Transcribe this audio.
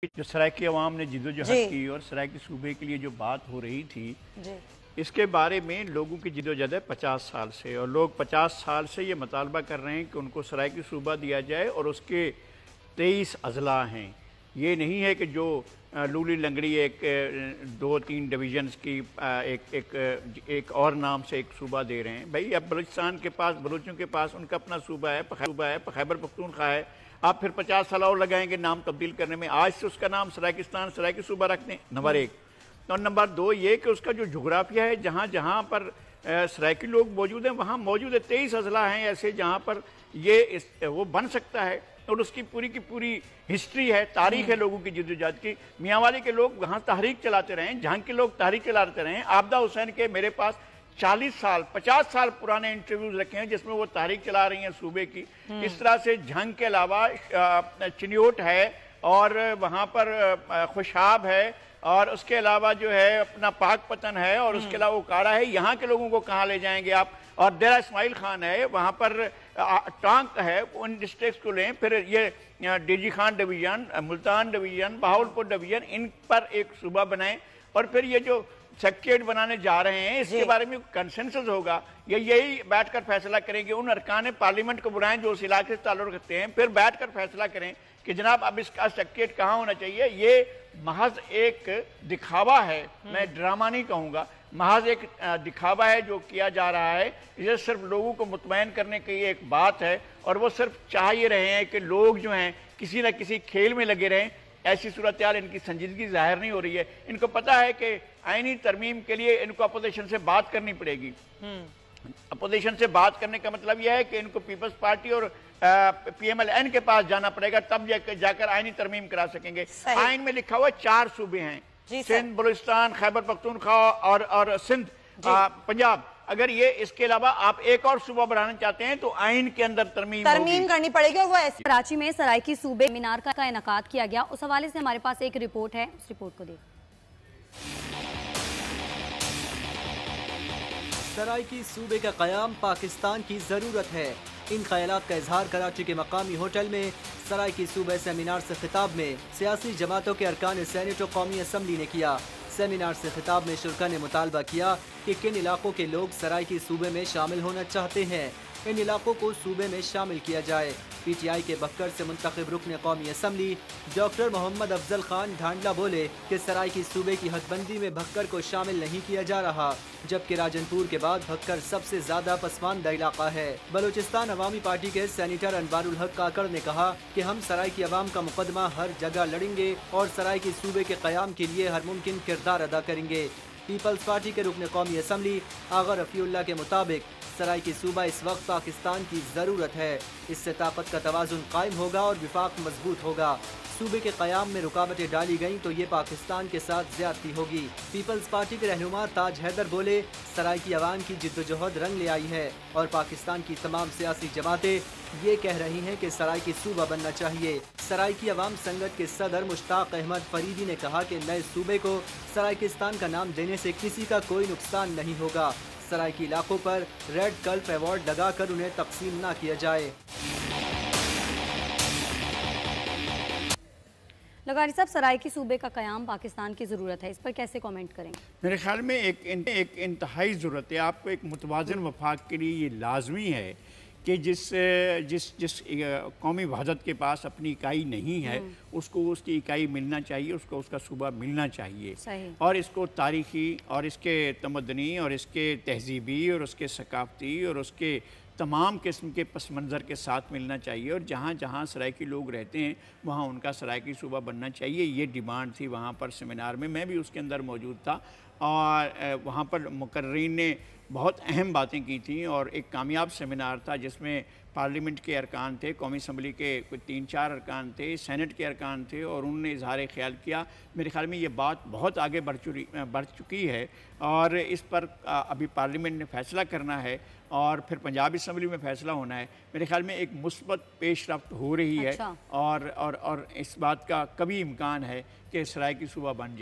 जो सराइकी अवाम ने जिदोजहद की और सराइकी सूबे के लिए जो बात हो रही थी इसके बारे में लोगों की जिदोजहद है 50 साल से, और लोग 50 साल से ये मुतालबा कर रहे हैं कि उनको सराइकी सूबा दिया जाए और उसके 23 अजला हैं। ये नहीं है कि जो लूली लंगड़ी एक 2-3 डिवीजन्स की एक और नाम से एक सूबा दे रहे हैं। भाई अब बलूचिस्तान के पास, बलूचों के पास उनका अपना सूबा है, खैबर पख्तूनख्वा है। आप फिर 50 साल और लगाएंगे नाम तब्दील करने में। आज से उसका नाम सराइकिस्तान, सराइकी सूबा रख दें, नंबर 1। और नंबर 2 ये कि उसका जो जोग्राफिया है, जहाँ जहाँ पर सराइकी लोग मौजूद हैं वहाँ मौजूद है 23 अजला हैं ऐसे जहाँ पर वो बन सकता है। और उसकी पूरी की पूरी हिस्ट्री है, तारीख है लोगों की जिद्दोजहद की। मियांवाली के लोग वहाँ तहरीक चलाते रहे, जहाँ के लोग तहरीक चलाते रहे। आबदा हुसैन के मेरे पास 40 साल 50 साल पुराने इंटरव्यूज रखे हैं जिसमें वो तहरीक चला रही हैं सूबे की। इस तरह से झंग के अलावा चिन्योट है और वहाँ पर खुशाब है और उसके अलावा जो है अपना पाक पतन है और उसके अलावा उकाड़ा है। यहाँ के लोगों को कहाँ ले जाएंगे आप? और डेरा इस्माइल खान है, वहाँ पर टांक है, उन डिस्ट्रिक्ट्स को लें। फिर ये DG Khan division, Multan division, Bahawalpur division, इन पर एक सूबा बनाएं। और फिर ये जो सेक्रेटरीट बनाने जा रहे हैं इसके बारे में कंसेंसस होगा, यही बैठकर फैसला करेंगे। उन अरकान पार्लियामेंट को बुलाएं जो उस इलाके से ताल्लुक रखते हैं, फिर बैठकर फैसला करें कि जनाब अब इसका सेक्रेटरीट कहाँ होना चाहिए। ये महज एक दिखावा है, मैं ड्रामा नहीं कहूँगा, महज एक दिखावा है जो किया जा रहा है। ये सिर्फ लोगों को मुतमईन करने की एक बात है और वो सिर्फ चाह ये रहे हैं कि लोग जो हैं किसी न किसी खेल में लगे रहें। ऐसी सूरत हाल, इनकी संजीदगी जाहिर नहीं हो रही है। इनको पता है कि आईनी तरमीम के लिए इनको अपोजिशन से बात करनी पड़ेगी। अपोजिशन से बात करने का मतलब यह है कि इनको पीपल्स पार्टी और PMLN के पास जाना पड़ेगा, तब जाकर आईनी तरमीम करा सकेंगे। आइन में लिखा हुआ 4 सूबे हैं, सिंध, बलूचिस्तान, खैबर पख्तूनख्वा और सिंध, पंजाब। अगर ये इसके अलावा आप एक और सूबा बनाना चाहते हैं तो आइन के अंदर तरमीम करनी पड़ेगी। और वो ऐसे कराची में सराइकी सूबे सेमिनार का इनेकाद किया गया, उस हवाले से हमारे पास एक रिपोर्ट है, उस रिपोर्ट को देख। सराइकी सूबे का क़याम पाकिस्तान की ज़रूरत है। इन ख्यालात का इजहार कराची के मकामी होटल में सराइकी सूबे सेमिनार से खिताब में सियासी जमातों के अरकान सेनेट और कौमी असम्बली ने किया। सेमिनार से खिताब में शुरा ने मुतालबा किया कि किन इलाकों के लोग सराइकी सूबे में शामिल होना चाहते हैं, इन इलाकों को सूबे में शामिल किया जाए। PTI के बक्कर से मुंतखब रुकन कौमी असम्बली डॉक्टर मोहम्मद अफजल खान ढांडला बोले कि सराइकी सूबे की हदबंदी में भक्कर को शामिल नहीं किया जा रहा, जबकि राजनपुर के बाद भक्कर सबसे ज्यादा पसमानदा इलाका है। बलूचिस्तान अवामी पार्टी के सेनेटर अनवारुल हक काकड़ ने कहा कि हम सराइकी अवाम का मुकदमा हर जगह लड़ेंगे और सराइकी सूबे के क़याम के लिए हर मुमकिन किरदार अदा करेंगे। पीपल्स पार्टी के रुकन कौमी असम्बली आगा रफ़ीउल्लाह के मुताबिक सराइकी सूबा इस वक्त पाकिस्तान की ज़रूरत है। इससे ताकत का तवाज़ुन कायम होगा और विफाक मजबूत होगा। सूबे के क़याम में रुकावटें डाली गईं तो ये पाकिस्तान के साथ ज्यादती होगी। पीपल्स पार्टी के रहनुमा ताज हैदर बोले, सराइकी अवाम की जिद्दोजहद रंग ले आई है और पाकिस्तान की तमाम सियासी जमातें ये कह रही हैं कि सराइकी सूबा बनना चाहिए। सराइकी अवाम संगत के सदर मुश्ताक अहमद फरीदी ने कहा कि नए सूबे को सराइकिस्तान का नाम देने से किसी का कोई नुकसान नहीं होगा। सराइकी इलाकों पर रेड कल्फ अवार्ड लगाकर उन्हें तकसीम न किया जाए। लगारी साहब, सराइकी सूबे का क़याम पाकिस्तान की ज़रूरत है, इस पर कैसे कमेंट करेंगे? मेरे ख्याल में एक इंतहाई ज़रूरत है। आपको एक मुतवाज़िन वफाक के लिए ये लाजमी है कि जिस कौमी वहदत के पास अपनी इकाई नहीं है उसको उसकी इकाई मिलना चाहिए, उसको उसका सूबा मिलना चाहिए। और इसको तारीख़ी और इसके तमदनी और इसके तहजीबी और उसके सकाफ़ती और उसके तमाम किस्म के पस मंज़र के साथ मिलना चाहिए। और जहाँ जहाँ सराइकी लोग रहते हैं वहाँ उनका सराइकी सूबा बनना चाहिए। ये डिमांड थी वहाँ पर सेमिनार में, मैं भी उसके अंदर मौजूद था और वहाँ पर मुकर्रीन ने बहुत अहम बातें की थी और एक कामयाब सेमिनार था जिसमें पार्लियामेंट के अरकान थे, कौमी असम्बली के कोई 3-4 अरकान थे, सेनेट के अरकान थे और उन्होंने इजहार ख्याल किया। मेरे ख्याल में ये बात बहुत आगे बढ़ चुकी है और इस पर अभी पार्लियामेंट ने फैसला करना है और फिर पंजाब असम्बली में फैसला होना है। मेरे ख्याल में एक मुस्बत पेशरफ्त हो रही है और इस बात का कभी इम्कान है कि सराइकी सूबा बन जाए।